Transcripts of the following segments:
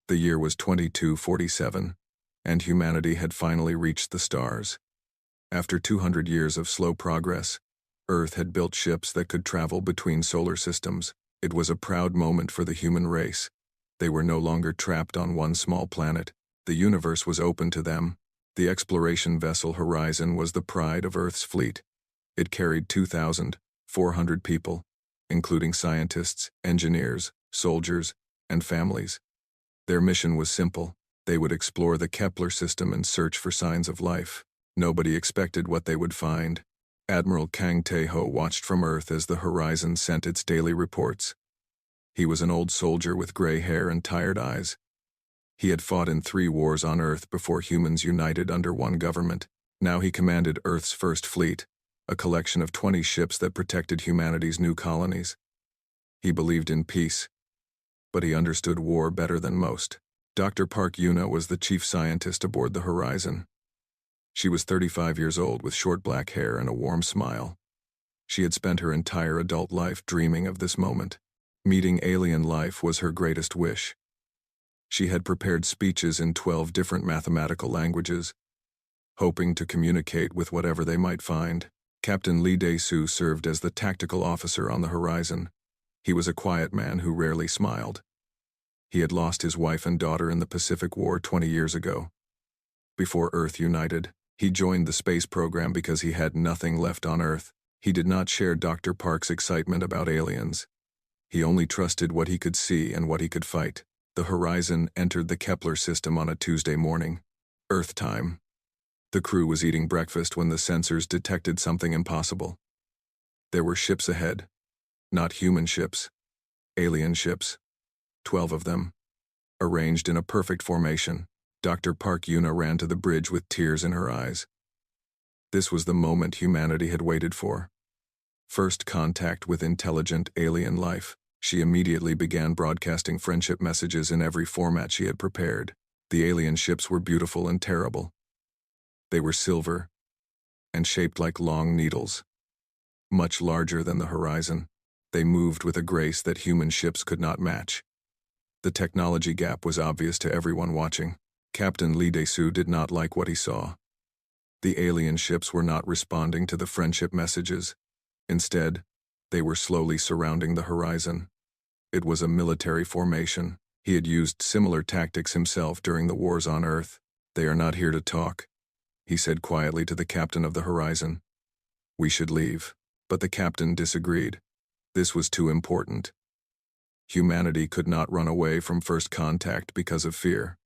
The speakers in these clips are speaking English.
The year was 2247, and humanity had finally reached the stars. After 200 years of slow progress, Earth had built ships that could travel between solar systems. It was a proud moment for the human race. They were no longer trapped on one small planet. The universe was open to them. The exploration vessel Horizon was the pride of Earth's fleet. It carried 2,400 people, including scientists, engineers, soldiers, and families. Their mission was simple. They would explore the Kepler system and search for signs of life. Nobody expected what they would find. Admiral Kang Tae-ho watched from Earth as the Horizon sent its daily reports. He was an old soldier with gray hair and tired eyes. He had fought in 3 wars on Earth before humans united under one government. Now he commanded Earth's first fleet, a collection of 20 ships that protected humanity's new colonies. He believed in peace, but he understood war better than most. Dr. Park Yuna was the chief scientist aboard the Horizon. She was 35 years old with short black hair and a warm smile. She had spent her entire adult life dreaming of this moment. Meeting alien life was her greatest wish. She had prepared speeches in 12 different mathematical languages, hoping to communicate with whatever they might find. Captain Lee Dae-soo served as the tactical officer on the Horizon. He was a quiet man who rarely smiled. He had lost his wife and daughter in the Pacific War 20 years ago. Before Earth united, he joined the space program because he had nothing left on Earth. He did not share Dr. Park's excitement about aliens. He only trusted what he could see and what he could fight. The Horizon entered the Kepler system on a Tuesday morning, Earth time. The crew was eating breakfast when the sensors detected something impossible. There were ships ahead. Not human ships. Alien ships. 12 of them. Arranged in a perfect formation. Dr. Park Yuna ran to the bridge with tears in her eyes. This was the moment humanity had waited for. First contact with intelligent alien life. She immediately began broadcasting friendship messages in every format she had prepared. The alien ships were beautiful and terrible. They were silver and shaped like long needles. Much larger than the Horizon, they moved with a grace that human ships could not match. The technology gap was obvious to everyone watching. Captain Lee Dae-soo did not like what he saw. The alien ships were not responding to the friendship messages. Instead, they were slowly surrounding the Horizon. It was a military formation. He had used similar tactics himself during the wars on Earth. "They are not here to talk," he said quietly to the captain of the Horizon. "We should leave." But the captain disagreed. This was too important. Humanity could not run away from first contact because of fear.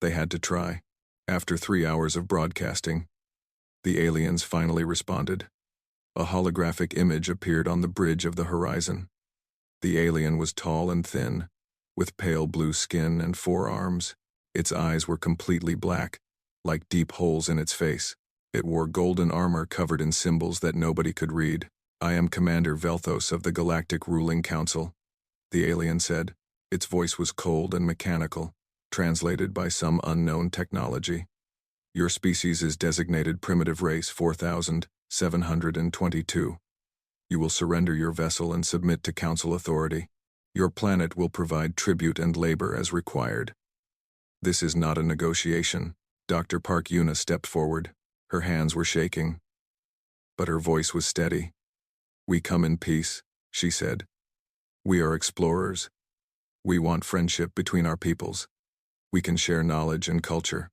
They had to try. After 3 hours of broadcasting, the aliens finally responded. A holographic image appeared on the bridge of the Horizon. The alien was tall and thin, with pale blue skin and 4 arms. Its eyes were completely black, like deep holes in its face. It wore golden armor covered in symbols that nobody could read. "I am Commander Velthos of the Galactic Ruling Council," the alien said. Its voice was cold and mechanical, translated by some unknown technology. "Your species is designated Primitive Race 4722. You will surrender your vessel and submit to Council authority. Your planet will provide tribute and labor as required." "This is not a negotiation." Dr. Park Yuna stepped forward. Her hands were shaking, but her voice was steady. "We come in peace," she said. "We are explorers. We want friendship between our peoples. We can share knowledge and culture.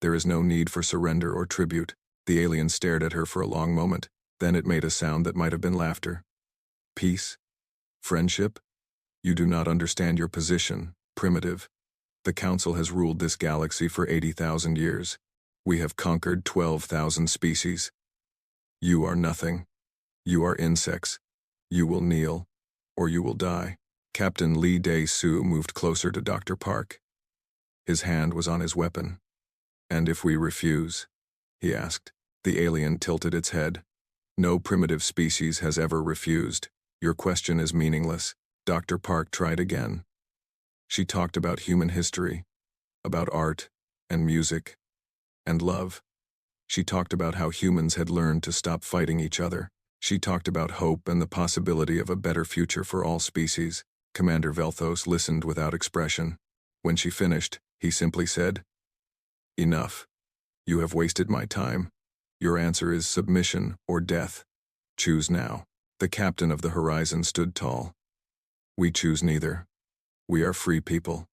There is no need for surrender or tribute." The alien stared at her for a long moment. Then it made a sound that might have been laughter. "Peace? Friendship? You do not understand your position, primitive. The Council has ruled this galaxy for 80,000 years. We have conquered 12,000 species. You are nothing. You are insects. You will kneel, or you will die." Captain Lee Dae-soo moved closer to Dr. Park. His hand was on his weapon. "And if we refuse?" he asked. The alien tilted its head. "No primitive species has ever refused. Your question is meaningless." Dr. Park tried again. She talked about human history, about art and music and love. She talked about how humans had learned to stop fighting each other. She talked about hope and the possibility of a better future for all species. Commander Velthos listened without expression. When she finished, he simply said, "Enough. You have wasted my time. Your answer is submission or death. Choose now." The captain of the Horizon stood tall. "We choose neither. We are free people.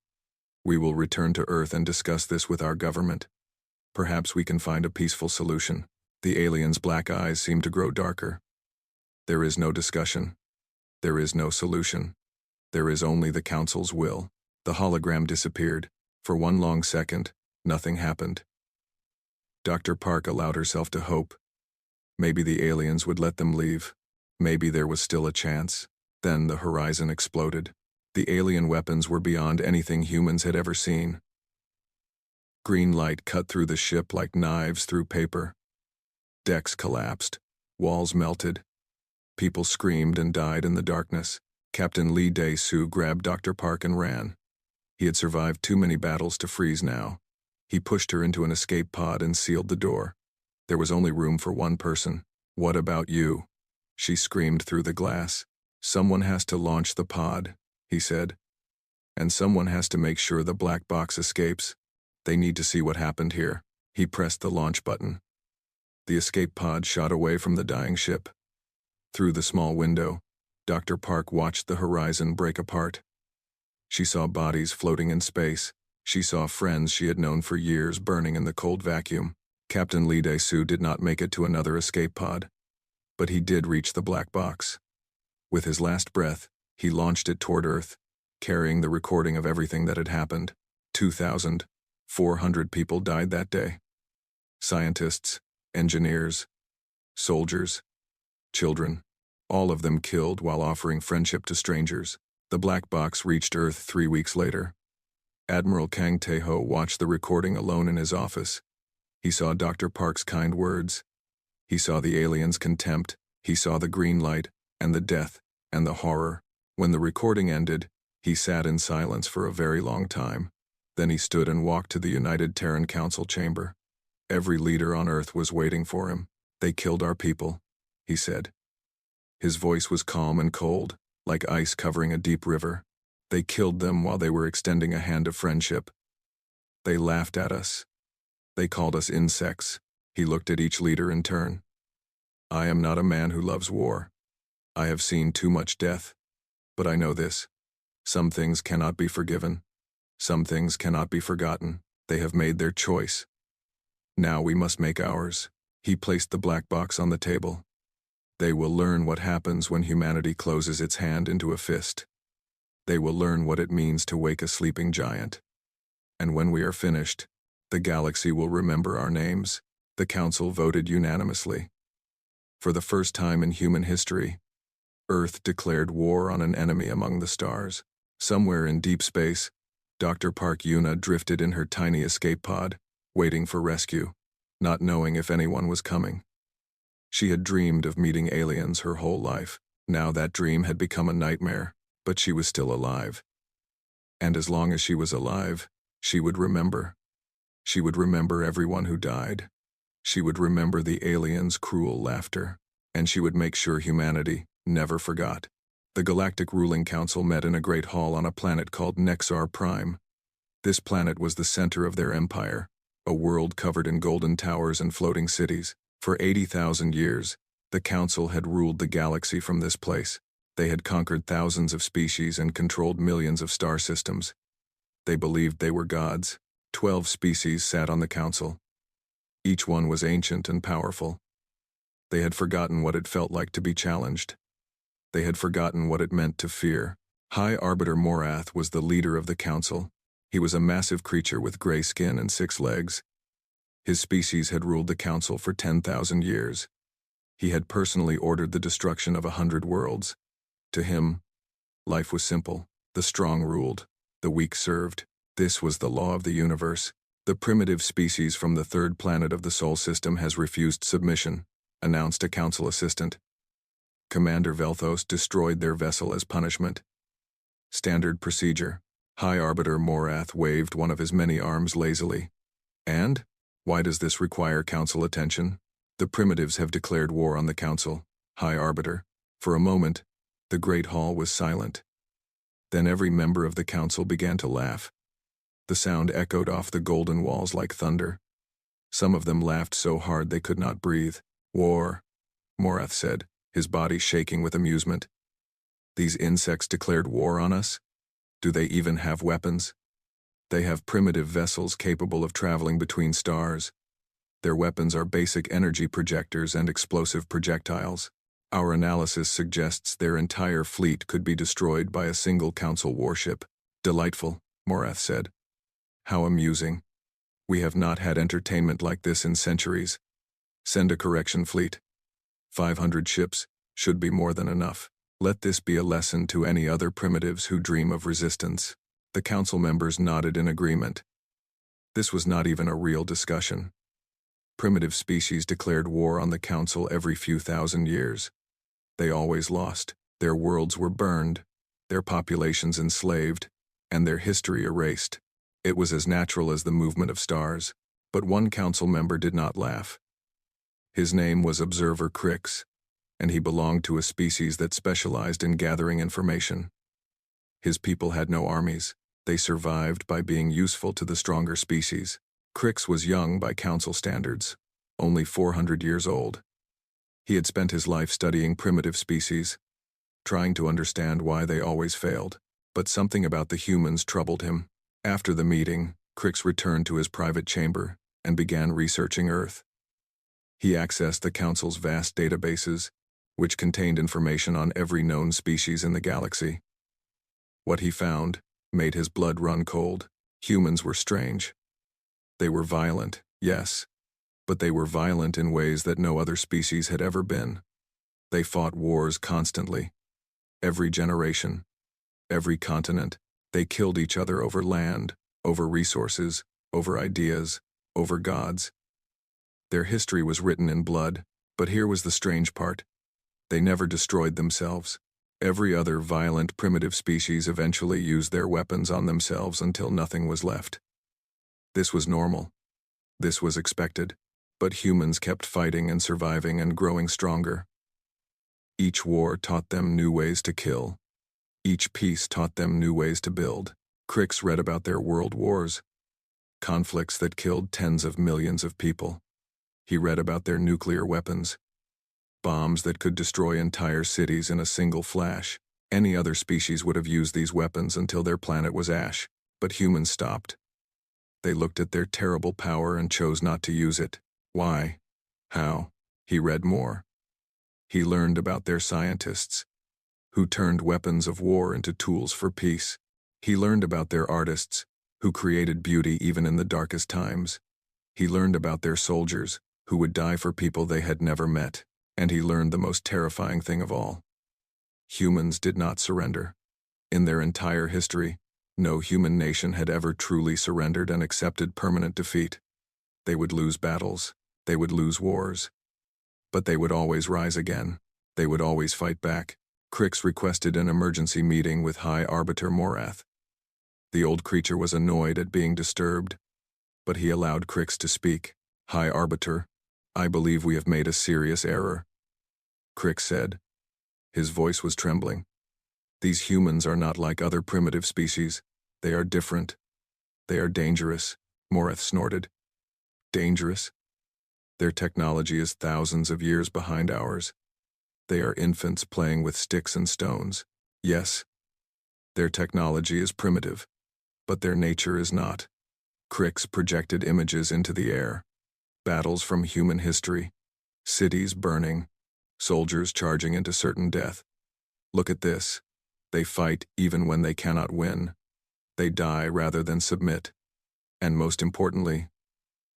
We will return to Earth and discuss this with our government. Perhaps we can find a peaceful solution." The alien's black eyes seemed to grow darker. "There is no discussion. There is no solution. There is only the Council's will." The hologram disappeared. For one long second, nothing happened. Dr. Park allowed herself to hope. Maybe the aliens would let them leave. Maybe there was still a chance. Then the Horizon exploded. The alien weapons were beyond anything humans had ever seen. Green light cut through the ship like knives through paper. Decks collapsed. Walls melted. People screamed and died in the darkness. Captain Lee Dae-soo grabbed Dr. Park and ran. He had survived too many battles to freeze now. He pushed her into an escape pod and sealed the door. There was only room for one person. "What about you?" she screamed through the glass. "Someone has to launch the pod," he said. "And someone has to make sure the black box escapes. They need to see what happened here." He pressed the launch button. The escape pod shot away from the dying ship. Through the small window, Dr. Park watched the Horizon break apart. She saw bodies floating in space. She saw friends she had known for years burning in the cold vacuum. Captain Lee Dae-soo did not make it to another escape pod, but he did reach the black box. With his last breath, he launched it toward Earth, carrying the recording of everything that had happened. 2,400 people died that day. Scientists, engineers, soldiers, children, all of them killed while offering friendship to strangers. The black box reached Earth 3 weeks later. Admiral Kang Tae-ho watched the recording alone in his office. He saw Dr. Park's kind words. He saw the aliens' contempt. He saw the green light, and the death, and the horror. When the recording ended, he sat in silence for a very long time. Then he stood and walked to the United Terran Council chamber. Every leader on Earth was waiting for him. "They killed our people," he said. His voice was calm and cold, like ice covering a deep river. "They killed them while they were extending a hand of friendship. They laughed at us. They called us insects." He looked at each leader in turn. "I am not a man who loves war. I have seen too much death. But I know this. Some things cannot be forgiven. Some things cannot be forgotten. They have made their choice. Now we must make ours." He placed the black box on the table. "They will learn what happens when humanity closes its hand into a fist. They will learn what it means to wake a sleeping giant. And when we are finished, the galaxy will remember our names." The Council voted unanimously. For the first time in human history, Earth declared war on an enemy among the stars. Somewhere in deep space, Dr. Park Yuna drifted in her tiny escape pod, waiting for rescue, not knowing if anyone was coming. She had dreamed of meeting aliens her whole life. Now that dream had become a nightmare, but she was still alive. And as long as she was alive, she would remember. She would remember everyone who died. She would remember the aliens' cruel laughter. And she would make sure humanity never forgot. The Galactic Ruling Council met in a great hall on a planet called Nexar Prime. This planet was the center of their empire, a world covered in golden towers and floating cities. For 80,000 years, the Council had ruled the galaxy from this place. They had conquered thousands of species and controlled millions of star systems. They believed they were gods. 12 species sat on the Council. Each one was ancient and powerful. They had forgotten what it felt like to be challenged. They had forgotten what it meant to fear. High Arbiter Morath was the leader of the Council. He was a massive creature with gray skin and 6 legs. His species had ruled the Council for 10,000 years. He had personally ordered the destruction of 100 worlds. To him, life was simple. The strong ruled, the weak served. This was the law of the universe. "The primitive species from the 3rd planet of the Sol system has refused submission," announced a Council assistant. Commander Velthos destroyed their vessel as punishment. Standard procedure. High Arbiter Morath waved one of his many arms lazily. "And? Why does this require Council attention?" "The primitives have declared war on the Council, High Arbiter." For a moment, the Great Hall was silent. Then every member of the Council began to laugh. The sound echoed off the golden walls like thunder. Some of them laughed so hard they could not breathe. War, Morath said, his body shaking with amusement. These insects declared war on us? Do they even have weapons? They have primitive vessels capable of traveling between stars. Their weapons are basic energy projectors and explosive projectiles. Our analysis suggests their entire fleet could be destroyed by a single Council warship. Delightful, Morath said. How amusing. We have not had entertainment like this in centuries. Send a correction fleet. 500 ships should be more than enough. Let this be a lesson to any other primitives who dream of resistance. The Council members nodded in agreement. This was not even a real discussion. Primitive species declared war on the Council every few thousand years. They always lost. Their worlds were burned, their populations enslaved, and their history erased. It was as natural as the movement of stars, but one Council member did not laugh. His name was Observer Crix, and he belonged to a species that specialized in gathering information. His people had no armies. They survived by being useful to the stronger species. Crix was young by Council standards, only 400 years old. He had spent his life studying primitive species, trying to understand why they always failed. But something about the humans troubled him. After the meeting, Crix returned to his private chamber and began researching Earth. He accessed the Council's vast databases, which contained information on every known species in the galaxy. What he found made his blood run cold. Humans were strange. They were violent, yes, but they were violent in ways that no other species had ever been. They fought wars constantly. Every generation, every continent, they killed each other over land, over resources, over ideas, over gods. Their history was written in blood, but here was the strange part. They never destroyed themselves. Every other violent primitive species eventually used their weapons on themselves until nothing was left. This was normal. This was expected. But humans kept fighting and surviving and growing stronger. Each war taught them new ways to kill. Each peace taught them new ways to build. Crix read about their world wars, conflicts that killed tens of millions of people. He read about their nuclear weapons, bombs that could destroy entire cities in a single flash. Any other species would have used these weapons until their planet was ash, but humans stopped. They looked at their terrible power and chose not to use it. Why? How? He read more. He learned about their scientists, who turned weapons of war into tools for peace. He learned about their artists, who created beauty even in the darkest times. He learned about their soldiers, who would die for people they had never met. And he learned the most terrifying thing of all. Humans did not surrender. In their entire history, no human nation had ever truly surrendered and accepted permanent defeat. They would lose battles. They would lose wars. But they would always rise again. They would always fight back. Crix requested an emergency meeting with High Arbiter Morath. The old creature was annoyed at being disturbed, but he allowed Crix to speak. High Arbiter, I believe we have made a serious error, Crix said. His voice was trembling. These humans are not like other primitive species. They are different. They are dangerous, Morath snorted. Dangerous? Their technology is thousands of years behind ours. They are infants playing with sticks and stones. Yes, their technology is primitive, but their nature is not. Crix projected images into the air. Battles from human history. Cities burning. Soldiers charging into certain death. Look at this. They fight even when they cannot win. They die rather than submit. And most importantly,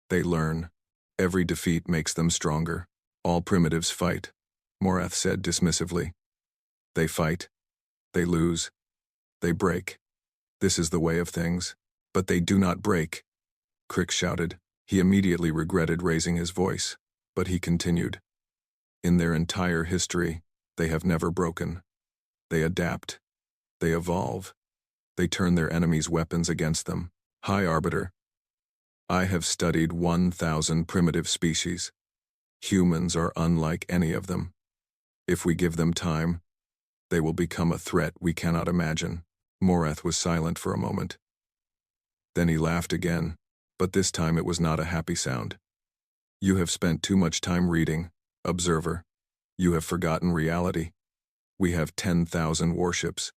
they learn. Every defeat makes them stronger. All primitives fight, Morath said dismissively. They fight. They lose. They break. This is the way of things. But they do not break, Crix shouted. He immediately regretted raising his voice, but he continued. In their entire history, they have never broken. They adapt. They evolve. They turn their enemies' weapons against them. High Arbiter, I have studied 1,000 primitive species. Humans are unlike any of them. If we give them time, they will become a threat we cannot imagine. Morath was silent for a moment. Then he laughed again, but this time it was not a happy sound. You have spent too much time reading, observer. You have forgotten reality. We have 10,000 warships.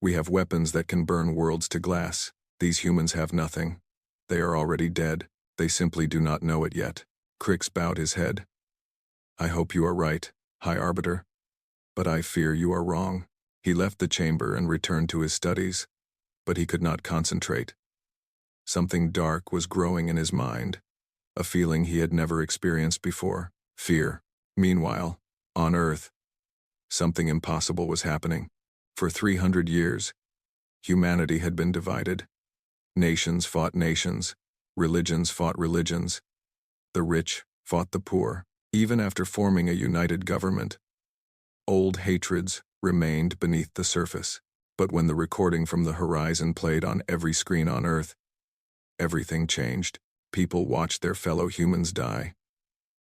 We have weapons that can burn worlds to glass. These humans have nothing. They are already dead. They simply do not know it yet. Crix bowed his head. I hope you are right, High Arbiter. But I fear you are wrong. He left the chamber and returned to his studies, but he could not concentrate. Something dark was growing in his mind, a feeling he had never experienced before, fear. Meanwhile, on Earth, something impossible was happening. For 300 years, humanity had been divided. Nations fought nations, religions fought religions. The rich fought the poor. Even after forming a united government, old hatreds remained beneath the surface. But when the recording from the horizon played on every screen on Earth, everything changed. People watched their fellow humans die.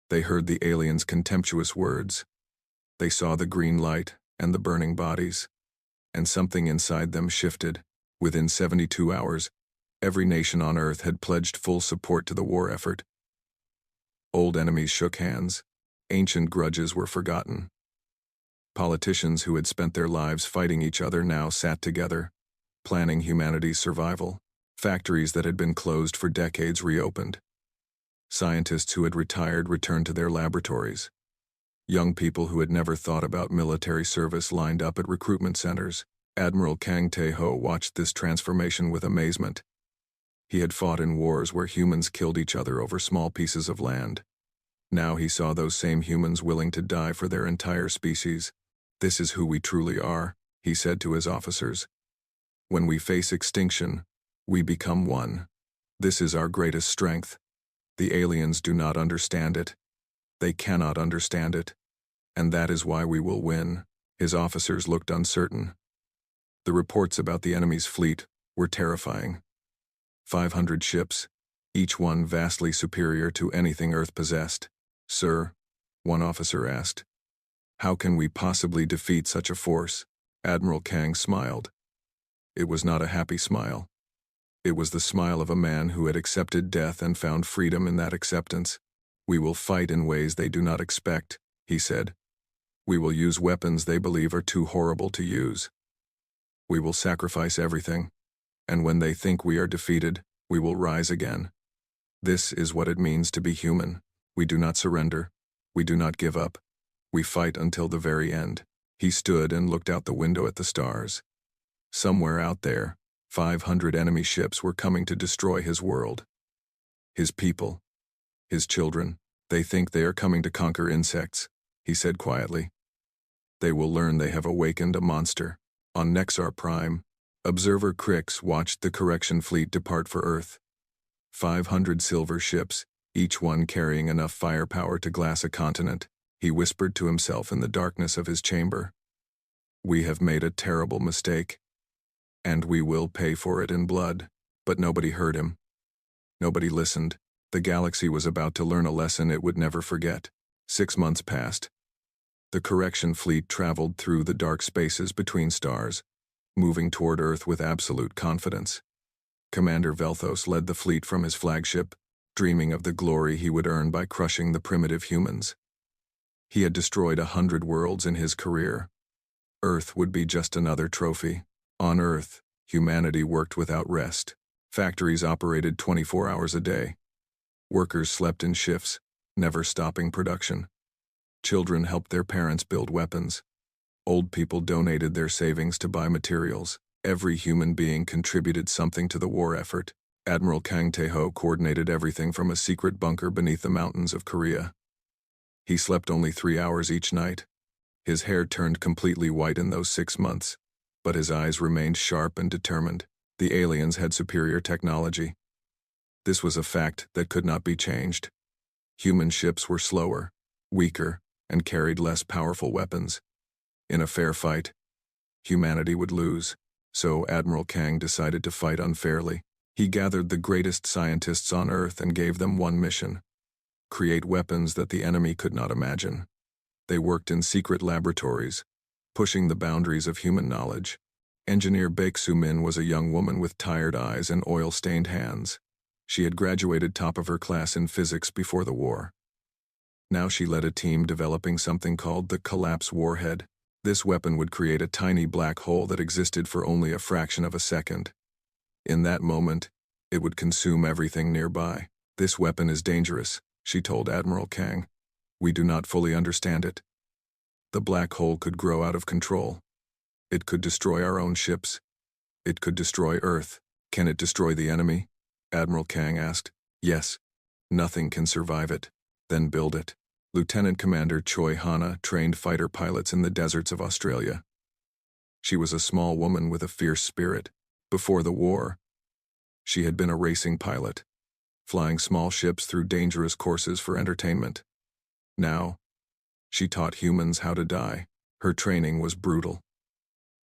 They heard the aliens' contemptuous words. They saw the green light and the burning bodies. And something inside them shifted. Within 72 hours, every nation on Earth had pledged full support to the war effort. Old enemies shook hands. Ancient grudges were forgotten. Politicians who had spent their lives fighting each other now sat together, planning humanity's survival. Factories that had been closed for decades reopened. Scientists who had retired returned to their laboratories. Young people who had never thought about military service lined up at recruitment centers. Admiral Kang Tae-ho watched this transformation with amazement. He had fought in wars where humans killed each other over small pieces of land. Now he saw those same humans willing to die for their entire species. This is who we truly are, he said to his officers. When we face extinction, we become one. This is our greatest strength. The aliens do not understand it. They cannot understand it. And that is why we will win. His officers looked uncertain. The reports about the enemy's fleet were terrifying. 500 ships, each one vastly superior to anything Earth possessed. Sir, one officer asked, how can we possibly defeat such a force? Admiral Kang smiled. It was not a happy smile. It was the smile of a man who had accepted death and found freedom in that acceptance. We will fight in ways they do not expect, he said. We will use weapons they believe are too horrible to use. We will sacrifice everything. And when they think we are defeated, we will rise again. This is what it means to be human. We do not surrender. We do not give up. We fight until the very end. He stood and looked out the window at the stars. Somewhere out there, 500 enemy ships were coming to destroy his world. His people, his children, they think they are coming to conquer insects, he said quietly. They will learn they have awakened a monster. On Nexar Prime, Observer Crix watched the correction fleet depart for Earth. 500 silver ships, each one carrying enough firepower to glass a continent. He whispered to himself in the darkness of his chamber. We have made a terrible mistake. And we will pay for it in blood. But nobody heard him. Nobody listened. The galaxy was about to learn a lesson it would never forget. 6 months passed. The correction fleet traveled through the dark spaces between stars, moving toward Earth with absolute confidence. Commander Velthos led the fleet from his flagship, dreaming of the glory he would earn by crushing the primitive humans. He had destroyed 100 worlds in his career. Earth would be just another trophy. On Earth, humanity worked without rest. Factories operated 24 hours a day. Workers slept in shifts, never stopping production. Children helped their parents build weapons. Old people donated their savings to buy materials. Every human being contributed something to the war effort. Admiral Kang Tae-ho coordinated everything from a secret bunker beneath the mountains of Korea. He slept only 3 hours each night. His hair turned completely white in those 6 months, but his eyes remained sharp and determined. The aliens had superior technology. This was a fact that could not be changed. Human ships were slower, weaker, and carried less powerful weapons. In a fair fight, humanity would lose, so Admiral Kang decided to fight unfairly. He gathered the greatest scientists on Earth and gave them one mission: create weapons that the enemy could not imagine. They worked in secret laboratories, pushing the boundaries of human knowledge. Engineer Baek Soo-min was a young woman with tired eyes and oil-stained hands. She had graduated top of her class in physics before the war. Now she led a team developing something called the Collapse Warhead. This weapon would create a tiny black hole that existed for only a fraction of a second. In that moment, it would consume everything nearby. "This weapon is dangerous," she told Admiral Kang. "We do not fully understand it. The black hole could grow out of control. It could destroy our own ships. It could destroy Earth. Can it destroy the enemy?" Admiral Kang asked. "Yes. Nothing can survive it." "Then build it." Lieutenant Commander Choi Hana trained fighter pilots in the deserts of Australia. She was a small woman with a fierce spirit. Before the war, she had been a racing pilot, flying small ships through dangerous courses for entertainment. Now, she taught humans how to die. Her training was brutal.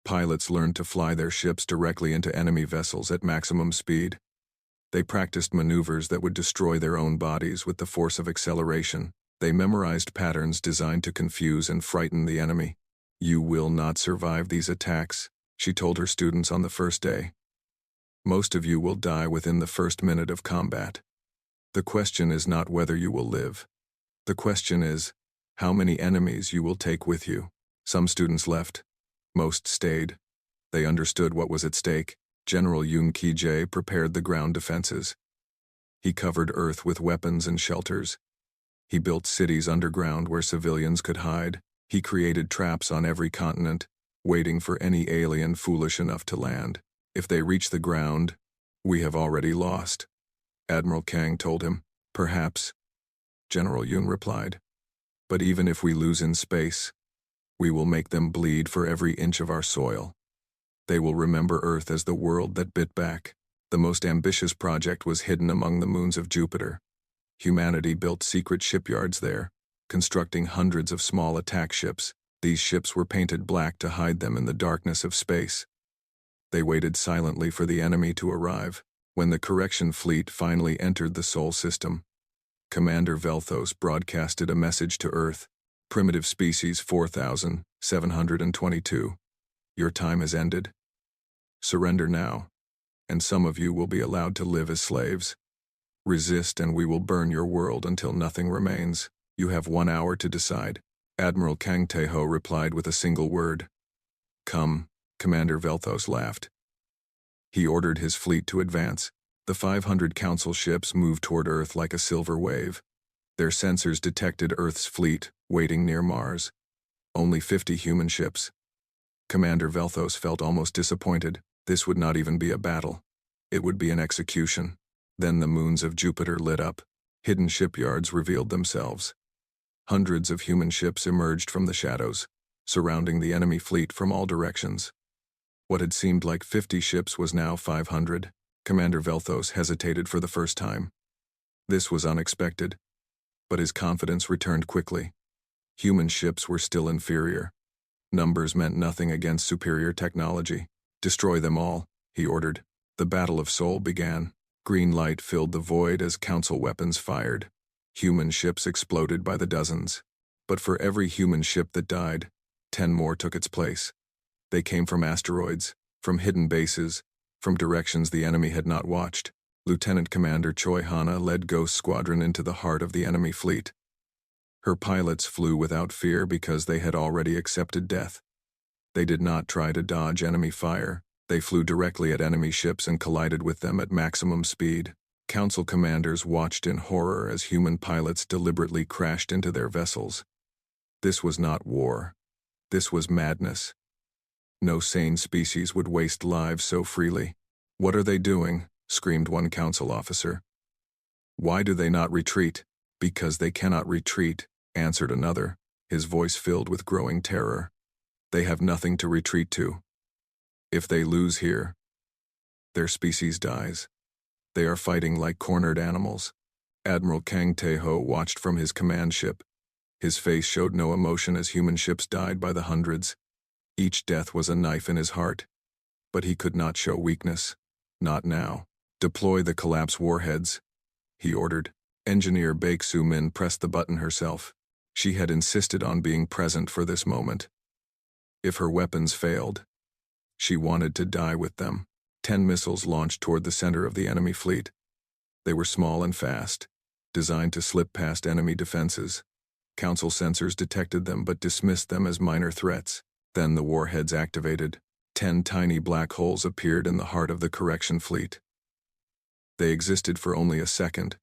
Pilots learned to fly their ships directly into enemy vessels at maximum speed. They practiced maneuvers that would destroy their own bodies with the force of acceleration. They memorized patterns designed to confuse and frighten the enemy. "You will not survive these attacks," she told her students on the first day. "Most of you will die within the first minute of combat. The question is not whether you will live. The question is how many enemies you will take with you." Some students left. Most stayed. They understood what was at stake. General Yoon Ki-jae prepared the ground defenses. He covered Earth with weapons and shelters. He built cities underground where civilians could hide. He created traps on every continent, waiting for any alien foolish enough to land. "If they reach the ground, we have already lost," Admiral Kang told him. "Perhaps," General Yoon replied. "But even if we lose in space, we will make them bleed for every inch of our soil. They will remember Earth as the world that bit back." The most ambitious project was hidden among the moons of Jupiter. Humanity built secret shipyards there, constructing hundreds of small attack ships. These ships were painted black to hide them in the darkness of space. They waited silently for the enemy to arrive. When the correction fleet finally entered the Sol system, Commander Velthos broadcasted a message to Earth. "Primitive species 4722. Your time has ended. Surrender now, and some of you will be allowed to live as slaves. Resist and we will burn your world until nothing remains. You have 1 hour to decide." Admiral Kang Tae-ho replied with a single word. "Come." Commander Velthos laughed. He ordered his fleet to advance. The 500 council ships moved toward Earth like a silver wave. Their sensors detected Earth's fleet, waiting near Mars. Only 50 human ships. Commander Velthos felt almost disappointed. This would not even be a battle. It would be an execution. Then the moons of Jupiter lit up. Hidden shipyards revealed themselves. Hundreds of human ships emerged from the shadows, surrounding the enemy fleet from all directions. What had seemed like 50 ships was now 500. Commander Velthos hesitated for the first time. This was unexpected, but his confidence returned quickly. Human ships were still inferior. Numbers meant nothing against superior technology. "Destroy them all," he ordered. The Battle of Seoul began. Green light filled the void as council weapons fired. Human ships exploded by the dozens. But for every human ship that died, 10 more took its place. They came from asteroids, from hidden bases, from directions the enemy had not watched. Lieutenant Commander Choi Hana led Ghost Squadron into the heart of the enemy fleet. Her pilots flew without fear because they had already accepted death. They did not try to dodge enemy fire. They flew directly at enemy ships and collided with them at maximum speed. Council commanders watched in horror as human pilots deliberately crashed into their vessels. This was not war. This was madness. No sane species would waste lives so freely. "What are they doing?" screamed one council officer. "Why do they not retreat?" "Because they cannot retreat," answered another, his voice filled with growing terror. "They have nothing to retreat to. If they lose here, their species dies. They are fighting like cornered animals." Admiral Kang Tae-ho watched from his command ship. His face showed no emotion as human ships died by the hundreds. Each death was a knife in his heart. But he could not show weakness. Not now. "Deploy the collapse warheads," he ordered. Engineer Baek Soo-min pressed the button herself. She had insisted on being present for this moment. If her weapons failed, She wanted to die with them. 10 missiles launched toward the center of the enemy fleet. They were small and fast, designed to slip past enemy defenses. Council sensors detected them but dismissed them as minor threats. Then the warheads activated. 10 tiny black holes appeared in the heart of the correction fleet. They existed for only a second,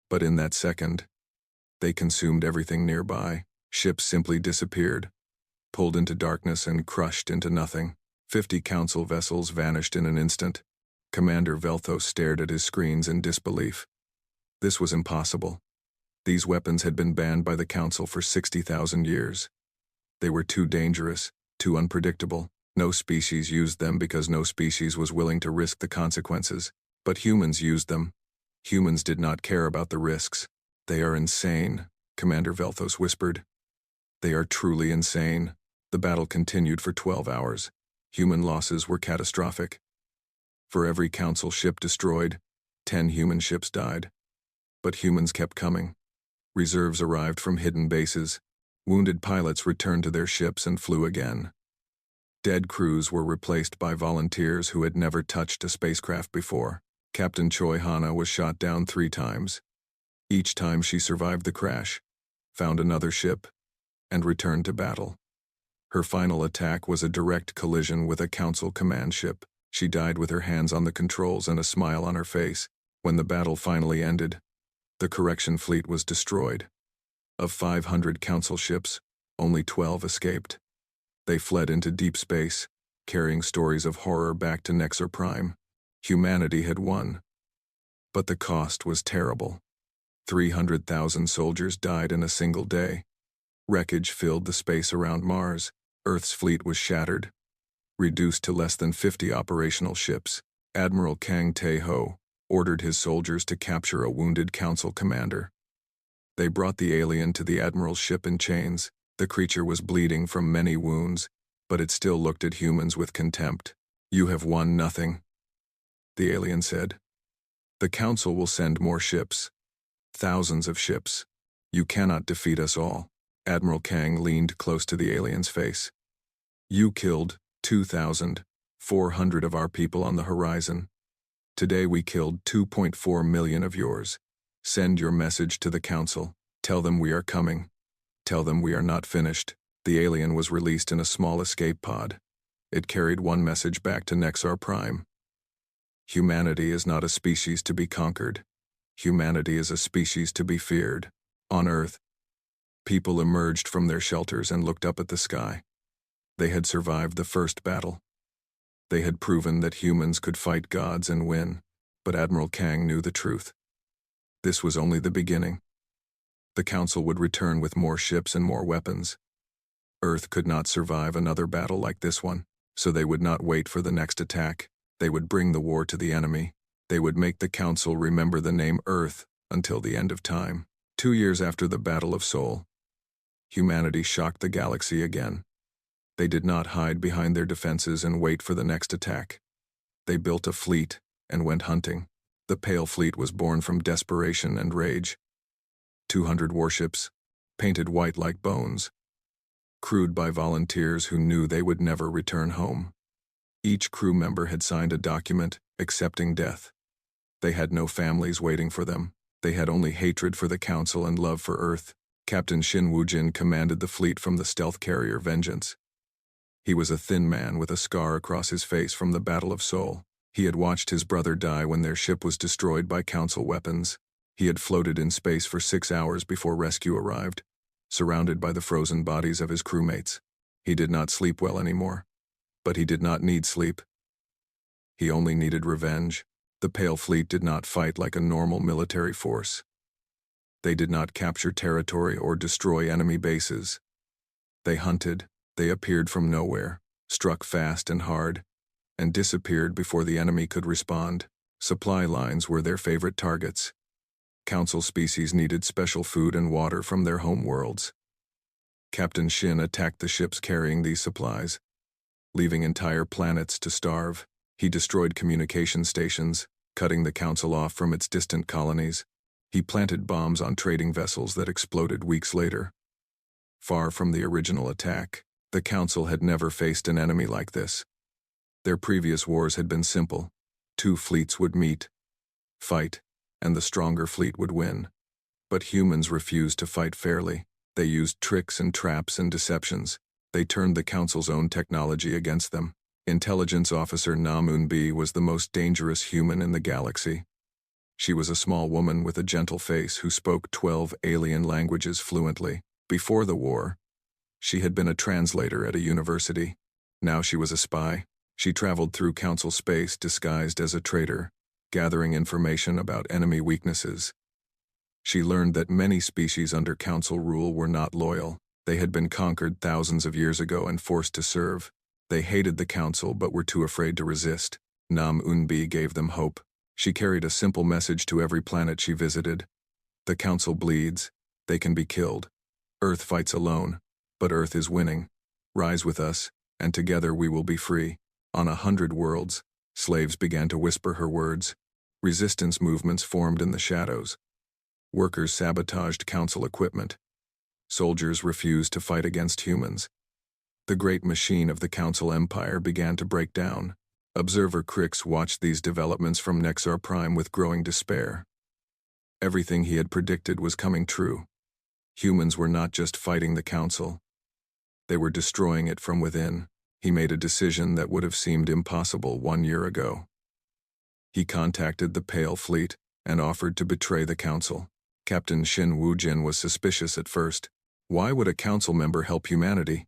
but in that second, they consumed everything nearby. Ships simply disappeared, pulled into darkness and crushed into nothing. 50 Council vessels vanished in an instant. Commander Velthos stared at his screens in disbelief. This was impossible. These weapons had been banned by the Council for 60,000 years. They were too dangerous, too unpredictable. No species used them because no species was willing to risk the consequences. But humans used them. Humans did not care about the risks. They are insane, Commander Velthos whispered. They are truly insane. The battle continued for 12 hours. Human losses were catastrophic. For every Council ship destroyed, 10 human ships died. But humans kept coming. Reserves arrived from hidden bases. Wounded pilots returned to their ships and flew again. Dead crews were replaced by volunteers who had never touched a spacecraft before. Captain Choi Hana was shot down 3 times. Each time she survived the crash, found another ship, and returned to battle. Her final attack was a direct collision with a Council command ship. She died with her hands on the controls and a smile on her face. When the battle finally ended, the correction fleet was destroyed. Of 500 Council ships, only 12 escaped. They fled into deep space, carrying stories of horror back to Nexar Prime. Humanity had won. But the cost was terrible. 300,000 soldiers died in a single day. Wreckage filled the space around Mars. Earth's fleet was shattered, reduced to less than 50 operational ships. Admiral Kang Tae-ho ordered his soldiers to capture a wounded Council commander. They brought the alien to the Admiral's ship in chains. The creature was bleeding from many wounds, but it still looked at humans with contempt. "You have won nothing," the alien said. "The Council will send more ships. Thousands of ships. You cannot defeat us all." Admiral Kang leaned close to the alien's face. "You killed 2,400 of our people on the horizon. Today we killed 2.4 million of yours. Send your message to the Council. Tell them we are coming. Tell them we are not finished." The alien was released in a small escape pod. It carried one message back to Nexar Prime. Humanity is not a species to be conquered. Humanity is a species to be feared. On Earth, people emerged from their shelters and looked up at the sky. They had survived the first battle. They had proven that humans could fight gods and win, but Admiral Kang knew the truth. This was only the beginning. The Council would return with more ships and more weapons. Earth could not survive another battle like this one, so they would not wait for the next attack. They would bring the war to the enemy. They would make the Council remember the name Earth until the end of time. 2 years after the Battle of Seoul, humanity shocked the galaxy again. They did not hide behind their defenses and wait for the next attack. They built a fleet and went hunting. The Pale Fleet was born from desperation and rage. 200 warships, painted white like bones, crewed by volunteers who knew they would never return home. Each crew member had signed a document accepting death. They had no families waiting for them. They had only hatred for the Council and love for Earth. Captain Shin Woo-jin commanded the fleet from the stealth carrier Vengeance. He was a thin man with a scar across his face from the Battle of Seoul. He had watched his brother die when their ship was destroyed by Council weapons. He had floated in space for 6 hours before rescue arrived, surrounded by the frozen bodies of his crewmates. He did not sleep well anymore. But he did not need sleep. He only needed revenge. The Pale Fleet did not fight like a normal military force. They did not capture territory or destroy enemy bases. They hunted. They appeared from nowhere, struck fast and hard, and disappeared before the enemy could respond. Supply lines were their favorite targets. Council species needed special food and water from their home worlds. Captain Shin attacked the ships carrying these supplies, leaving entire planets to starve. He destroyed communication stations, cutting the Council off from its distant colonies. He planted bombs on trading vessels that exploded weeks later. Far from the original attack, the Council had never faced an enemy like this. Their previous wars had been simple. Two fleets would meet, fight, and the stronger fleet would win. But humans refused to fight fairly. They used tricks and traps and deceptions. They turned the Council's own technology against them. Intelligence Officer Namunbi was the most dangerous human in the galaxy. She was a small woman with a gentle face who spoke 12 alien languages fluently. Before the war, she had been a translator at a university. Now she was a spy. She traveled through Council space disguised as a traitor, gathering information about enemy weaknesses. She learned that many species under Council rule were not loyal. They had been conquered thousands of years ago and forced to serve. They hated the Council but were too afraid to resist. Nam Unbi gave them hope. She carried a simple message to every planet she visited. The Council bleeds. They can be killed. Earth fights alone, but Earth is winning. Rise with us, and together we will be free. On 100 worlds, slaves began to whisper her words. Resistance movements formed in the shadows. Workers sabotaged Council equipment. Soldiers refused to fight against humans. The great machine of the Council Empire began to break down. Observer Crix watched these developments from Nexar Prime with growing despair. Everything he had predicted was coming true. Humans were not just fighting the Council. They were destroying it from within. He made a decision that would have seemed impossible 1 year ago. He contacted the Pale Fleet and offered to betray the Council. Captain Shin Wujin was suspicious at first. Why would a Council member help humanity?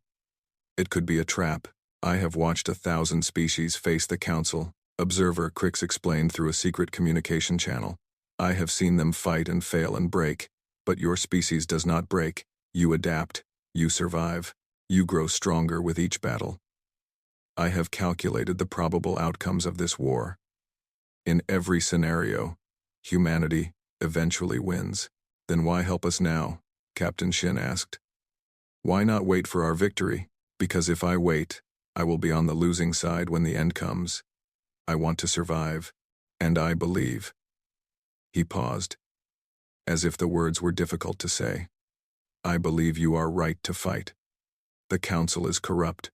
It could be a trap. I have watched 1,000 species face the Council, Observer Crix explained through a secret communication channel. I have seen them fight and fail and break, but your species does not break. You adapt, you survive, you grow stronger with each battle. I have calculated the probable outcomes of this war. In every scenario, humanity eventually wins. Then why help us now? Captain Shin asked. Why not wait for our victory? Because if I wait, I will be on the losing side when the end comes. I want to survive, and I believe. He paused, as if the words were difficult to say. I believe you are right to fight. The Council is corrupt.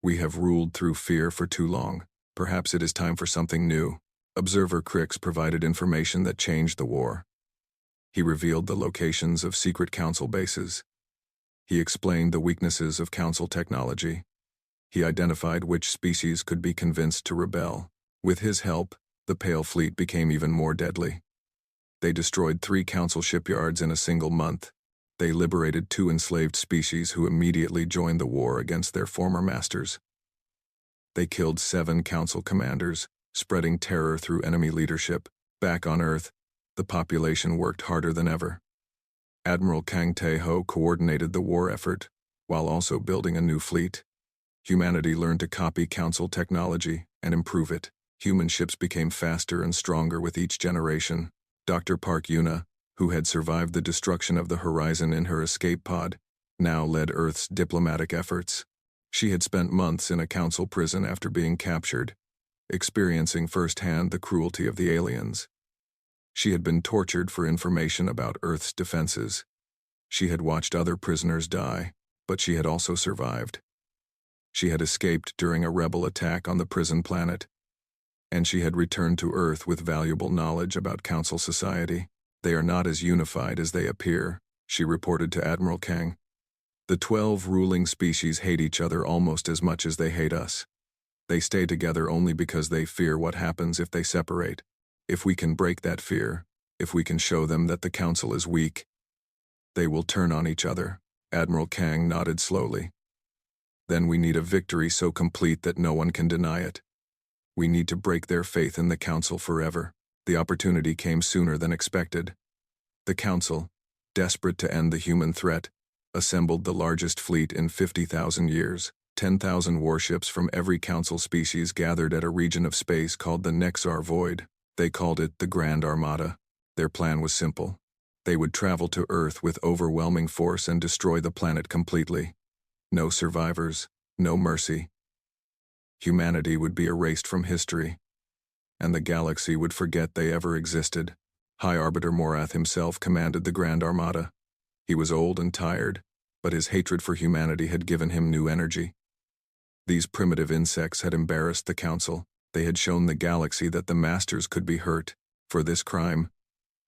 We have ruled through fear for too long. Perhaps it is time for something new. Observer Crix provided information that changed the war. He revealed the locations of secret Council bases. He explained the weaknesses of Council technology. He identified which species could be convinced to rebel. With his help, the Pale Fleet became even more deadly. They destroyed 3 Council shipyards in a single month. They liberated 2 enslaved species who immediately joined the war against their former masters. They killed 7 Council commanders, spreading terror through enemy leadership. Back on Earth, the population worked harder than ever. Admiral Kang Tae-ho coordinated the war effort, while also building a new fleet. Humanity learned to copy Council technology and improve it. Human ships became faster and stronger with each generation. Dr. Park Yuna, who had survived the destruction of the Horizon in her escape pod, now led Earth's diplomatic efforts. She had spent months in a Council prison after being captured, experiencing firsthand the cruelty of the aliens. She had been tortured for information about Earth's defenses. She had watched other prisoners die, but she had also survived. She had escaped during a rebel attack on the prison planet, and she had returned to Earth with valuable knowledge about Council society. They are not as unified as they appear, she reported to Admiral Kang. The 12 ruling species hate each other almost as much as they hate us. They stay together only because they fear what happens if they separate. If we can break that fear, if we can show them that the Council is weak, they will turn on each other. Admiral Kang nodded slowly. Then we need a victory so complete that no one can deny it. We need to break their faith in the Council forever. The opportunity came sooner than expected. The Council, desperate to end the human threat, assembled the largest fleet in 50,000 years. 10,000 warships from every Council species gathered at a region of space called the Nexar Void. They called it the Grand Armada. Their plan was simple. They would travel to Earth with overwhelming force and destroy the planet completely. No survivors, no mercy. Humanity would be erased from history, and the galaxy would forget they ever existed. High Arbiter Morath himself commanded the Grand Armada. He was old and tired, but his hatred for humanity had given him new energy. These primitive insects had embarrassed the Council. They had shown the galaxy that the Masters could be hurt. For this crime,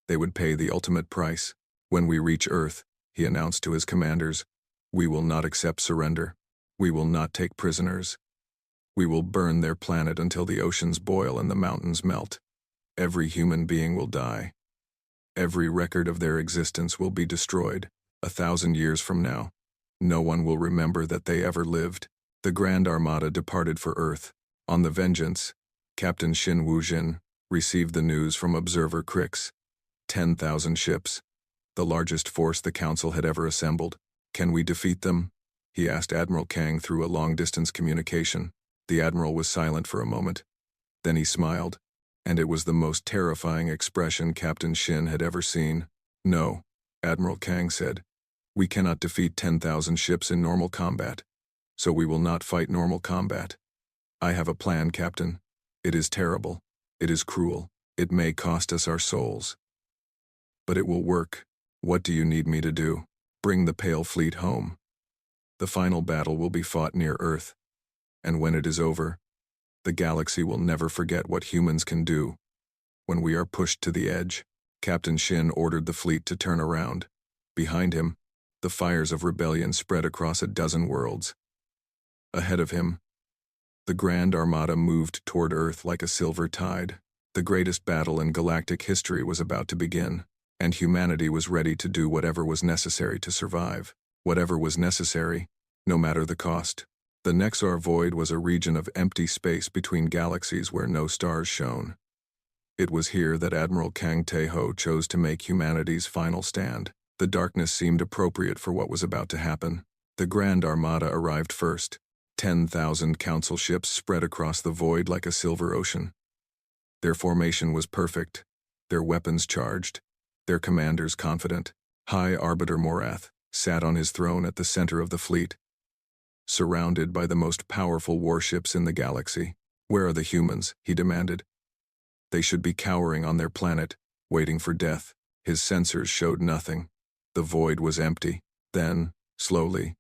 they would pay the ultimate price. When we reach Earth, he announced to his commanders, we will not accept surrender. We will not take prisoners. We will burn their planet until the oceans boil and the mountains melt. Every human being will die. Every record of their existence will be destroyed. 1,000 years from now, no one will remember that they ever lived. The Grand Armada departed for Earth. On the Vengeance, Captain Shin Woo-jin received the news from Observer Crix. 10,000 ships, the largest force the Council had ever assembled. Can we defeat them? He asked Admiral Kang through a long-distance communication. The Admiral was silent for a moment. Then he smiled, and it was the most terrifying expression Captain Shin had ever seen. No, Admiral Kang said. We cannot defeat 10,000 ships in normal combat, so we will not fight normal combat. I have a plan, Captain. It is terrible. It is cruel. It may cost us our souls. But it will work. What do you need me to do? Bring the Pale Fleet home. The final battle will be fought near Earth, and when it is over, the galaxy will never forget what humans can do. When we are pushed to the edge, Captain Shin ordered the fleet to turn around. Behind him, the fires of rebellion spread across a dozen worlds. Ahead of him, the Grand Armada moved toward Earth like a silver tide. The greatest battle in galactic history was about to begin, and humanity was ready to do whatever was necessary to survive. Whatever was necessary, no matter the cost. The Nexar Void was a region of empty space between galaxies where no stars shone. It was here that Admiral Kang Tae-ho chose to make humanity's final stand. The darkness seemed appropriate for what was about to happen. The Grand Armada arrived first. 10,000 council ships spread across the void like a silver ocean. Their formation was perfect, their weapons charged, their commanders confident. High Arbiter Morath sat on his throne at the center of the fleet, surrounded by the most powerful warships in the galaxy. Where are the humans? He demanded. They should be cowering on their planet, waiting for death. His sensors showed nothing. The void was empty. Then, slowly,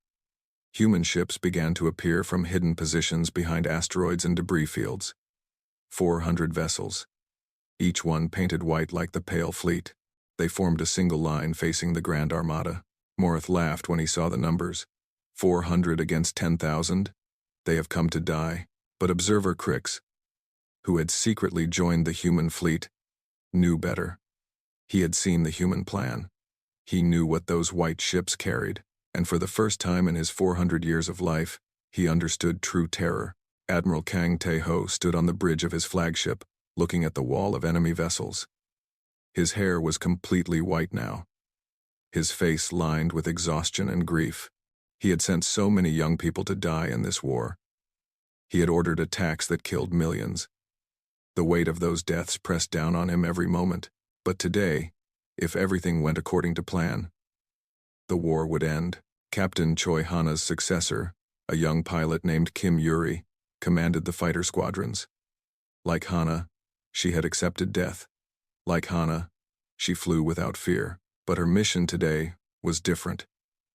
human ships began to appear from hidden positions behind asteroids and debris fields. 400 vessels, each one painted white like the Pale Fleet. They formed a single line facing the Grand Armada. Morath laughed when he saw the numbers. 400 against 10,000? They have come to die. But Observer Crix, who had secretly joined the human fleet, knew better. He had seen the human plan. He knew what those white ships carried, and for the first time in his 400 years of life, he understood true terror. Admiral Kang Tae-ho stood on the bridge of his flagship, looking at the wall of enemy vessels. His hair was completely white now, his face lined with exhaustion and grief. He had sent so many young people to die in this war. He had ordered attacks that killed millions. The weight of those deaths pressed down on him every moment. But today, if everything went according to plan, the war would end. Captain Choi Hana's successor, a young pilot named Kim Yuri, commanded the fighter squadrons. Like Hana, she had accepted death. Like Hana, she flew without fear. But her mission today was different.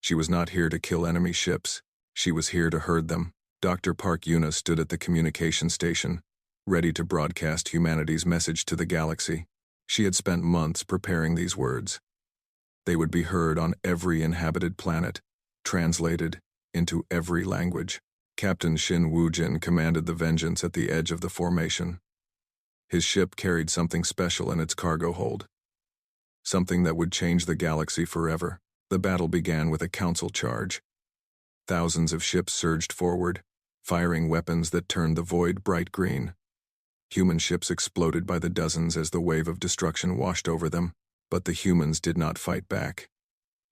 She was not here to kill enemy ships. She was here to herd them. Dr. Park Yuna stood at the communication station, ready to broadcast humanity's message to the galaxy. She had spent months preparing these words. They would be heard on every inhabited planet, translated into every language. Captain Shin Woo-jin commanded the Vengeance at the edge of the formation. His ship carried something special in its cargo hold. Something that would change the galaxy forever. The battle began with a council charge. Thousands of ships surged forward, firing weapons that turned the void bright green. Human ships exploded by the dozens as the wave of destruction washed over them, but the humans did not fight back.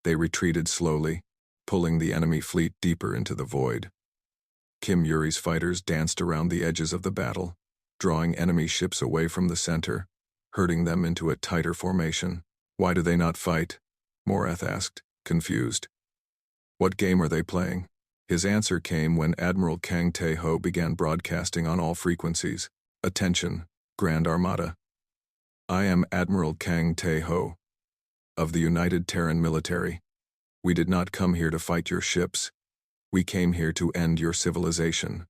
They retreated slowly, pulling the enemy fleet deeper into the void. Kim Yuri's fighters danced around the edges of the battle, drawing enemy ships away from the center, herding them into a tighter formation. Why do they not fight? Morath asked, confused. What game are they playing? His answer came when Admiral Kang Tae-ho began broadcasting on all frequencies. Attention, Grand Armada. I am Admiral Kang Tae-ho, of the United Terran Military. We did not come here to fight your ships. We came here to end your civilization.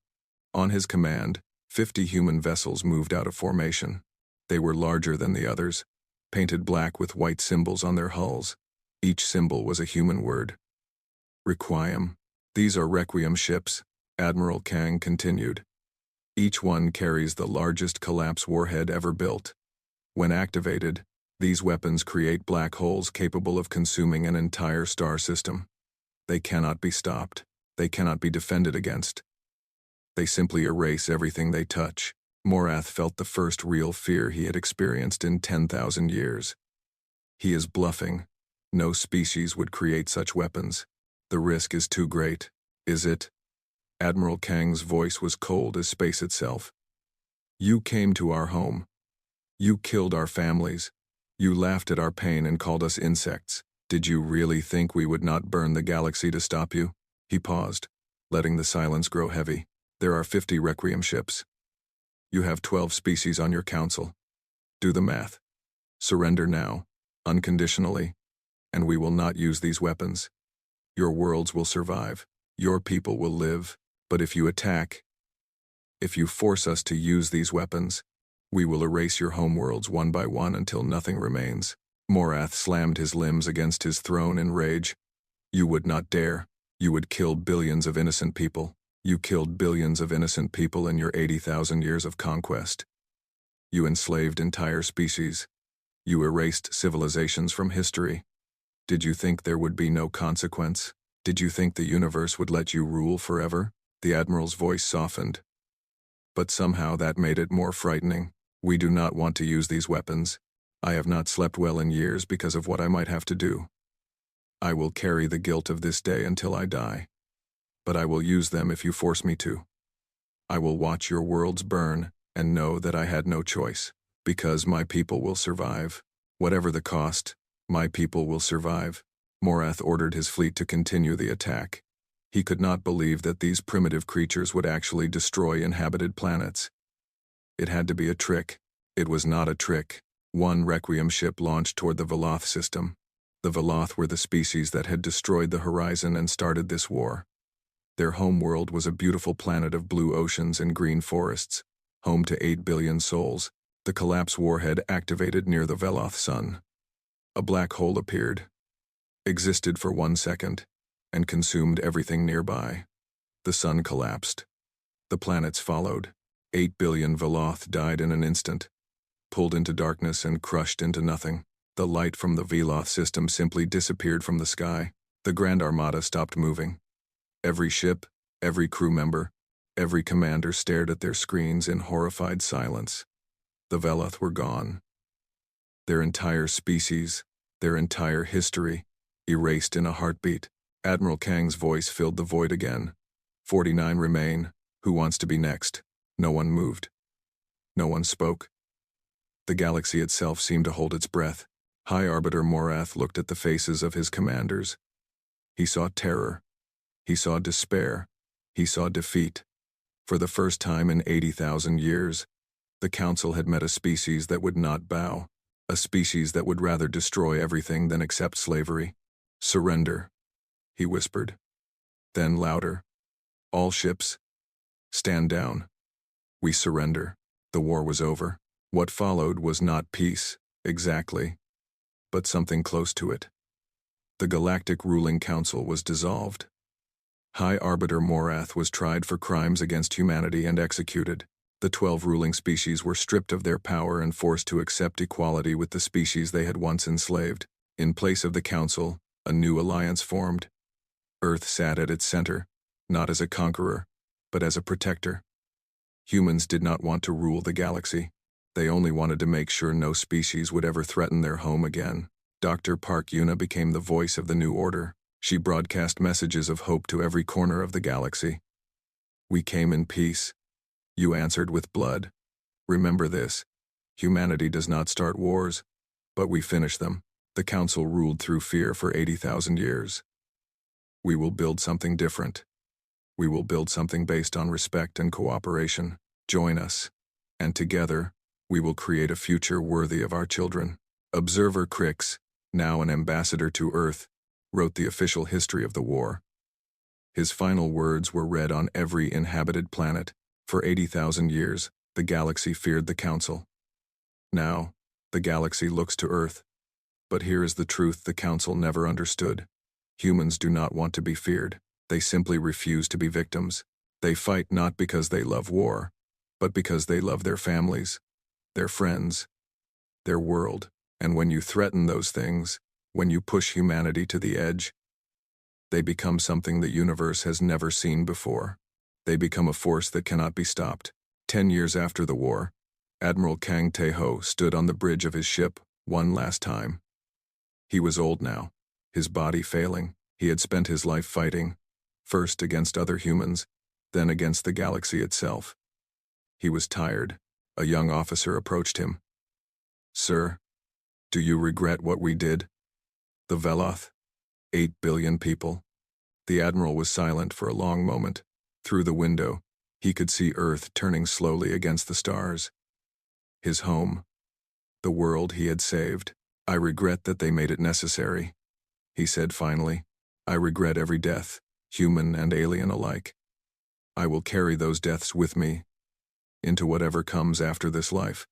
On his command, 50 human vessels moved out of formation. They were larger than the others, painted black with white symbols on their hulls. Each symbol was a human word. Requiem. These are Requiem ships, Admiral Kang continued. Each one carries the largest collapse warhead ever built. When activated, these weapons create black holes capable of consuming an entire star system. They cannot be stopped. They cannot be defended against. They simply erase everything they touch. Morath felt the first real fear he had experienced in 10,000 years. He is bluffing. No species would create such weapons. The risk is too great. Is it? Admiral Kang's voice was cold as space itself. You came to our home. You killed our families. You laughed at our pain and called us insects. Did you really think we would not burn the galaxy to stop you? He paused, letting the silence grow heavy. There are 50 Requiem ships. You have 12 species on your council. Do the math. Surrender now, unconditionally, and we will not use these weapons. Your worlds will survive. Your people will live. But if you attack, if you force us to use these weapons, we will erase your homeworlds one by one until nothing remains. Morath slammed his limbs against his throne in rage. You would not dare. You would kill billions of innocent people. You killed billions of innocent people in your 80,000 years of conquest. You enslaved entire species. You erased civilizations from history. Did you think there would be no consequence? Did you think the universe would let you rule forever? The Admiral's voice softened. But somehow that made it more frightening. We do not want to use these weapons. I have not slept well in years because of what I might have to do. I will carry the guilt of this day until I die. But I will use them if you force me to. I will watch your worlds burn and know that I had no choice. Because my people will survive. Whatever the cost, my people will survive. Morath ordered his fleet to continue the attack. He could not believe that these primitive creatures would actually destroy inhabited planets. It had to be a trick. It was not a trick. One Requiem ship launched toward the Veloth system. The Veloth were the species that had destroyed the horizon and started this war. Their homeworld was a beautiful planet of blue oceans and green forests, home to 8 billion souls. The collapse warhead activated near the Veloth sun. A black hole appeared, existed for 1 second, and consumed everything nearby. The sun collapsed. The planets followed. 8 billion Veloth died in an instant, pulled into darkness and crushed into nothing. The light from the Veloth system simply disappeared from the sky. The Grand Armada stopped moving. Every ship, every crew member, every commander stared at their screens in horrified silence. The Veloth were gone. Their entire species, their entire history, erased in a heartbeat. Admiral Kang's voice filled the void again. 49 remain. Who wants to be next? No one moved. No one spoke. The galaxy itself seemed to hold its breath. High Arbiter Morath looked at the faces of his commanders. He saw terror. He saw despair. He saw defeat. For the first time in 80,000 years, the Council had met a species that would not bow, a species that would rather destroy everything than accept slavery. Surrender, he whispered. Then louder. All ships, stand down. We surrender. The war was over. What followed was not peace, exactly, but something close to it. The Galactic Ruling Council was dissolved. High Arbiter Morath was tried for crimes against humanity and executed. The 12 ruling species were stripped of their power and forced to accept equality with the species they had once enslaved. In place of the Council, a new alliance formed. Earth sat at its center, not as a conqueror, but as a protector. Humans did not want to rule the galaxy. They only wanted to make sure no species would ever threaten their home again. Dr. Park Yuna became the voice of the new order. She broadcast messages of hope to every corner of the galaxy. We came in peace. You answered with blood. Remember this. Humanity does not start wars, but we finish them. The Council ruled through fear for 80,000 years. We will build something different. We will build something based on respect and cooperation. Join us, and together, we will create a future worthy of our children. Observer Crix, now an ambassador to Earth, wrote the official history of the war. His final words were read on every inhabited planet. For 80,000 years, the galaxy feared the Council. Now, the galaxy looks to Earth. But here is the truth the Council never understood. Humans do not want to be feared. They simply refuse to be victims. They fight not because they love war, but because they love their families, their friends, their world. And when you threaten those things, when you push humanity to the edge, they become something the universe has never seen before. They become a force that cannot be stopped. 10 years after the war, Admiral Kang Tae-ho stood on the bridge of his ship one last time. He was old now, his body failing. He had spent his life fighting, first against other humans, then against the galaxy itself. He was tired. A young officer approached him. "Sir, do you regret what we did? The Veloth? 8 billion people?" The Admiral was silent for a long moment. Through the window, he could see Earth turning slowly against the stars. His home. The world he had saved. "I regret that they made it necessary," he said finally. "I regret every death, human and alien alike. I will carry those deaths with me into whatever comes after this life.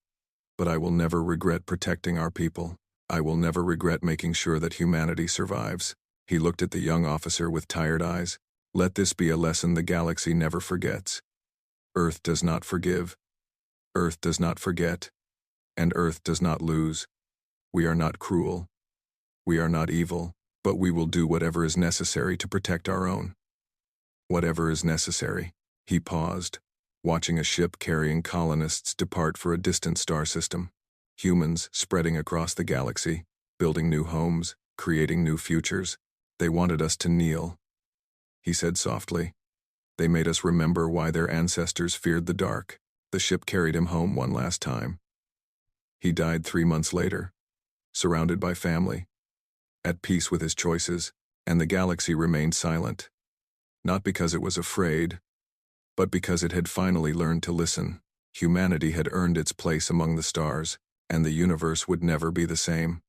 But I will never regret protecting our people. I will never regret making sure that humanity survives." He looked at the young officer with tired eyes. "Let this be a lesson the galaxy never forgets. Earth does not forgive. Earth does not forget. And Earth does not lose. We are not cruel. We are not evil, but we will do whatever is necessary to protect our own. Whatever is necessary." He paused, watching a ship carrying colonists depart for a distant star system. Humans spreading across the galaxy, building new homes, creating new futures. "They wanted us to kneel," he said softly. "They made us remember why their ancestors feared the dark." The ship carried him home one last time. He died 3 months later, surrounded by family, at peace with his choices, and the galaxy remained silent. Not because it was afraid, but because it had finally learned to listen. Humanity had earned its place among the stars, and the universe would never be the same.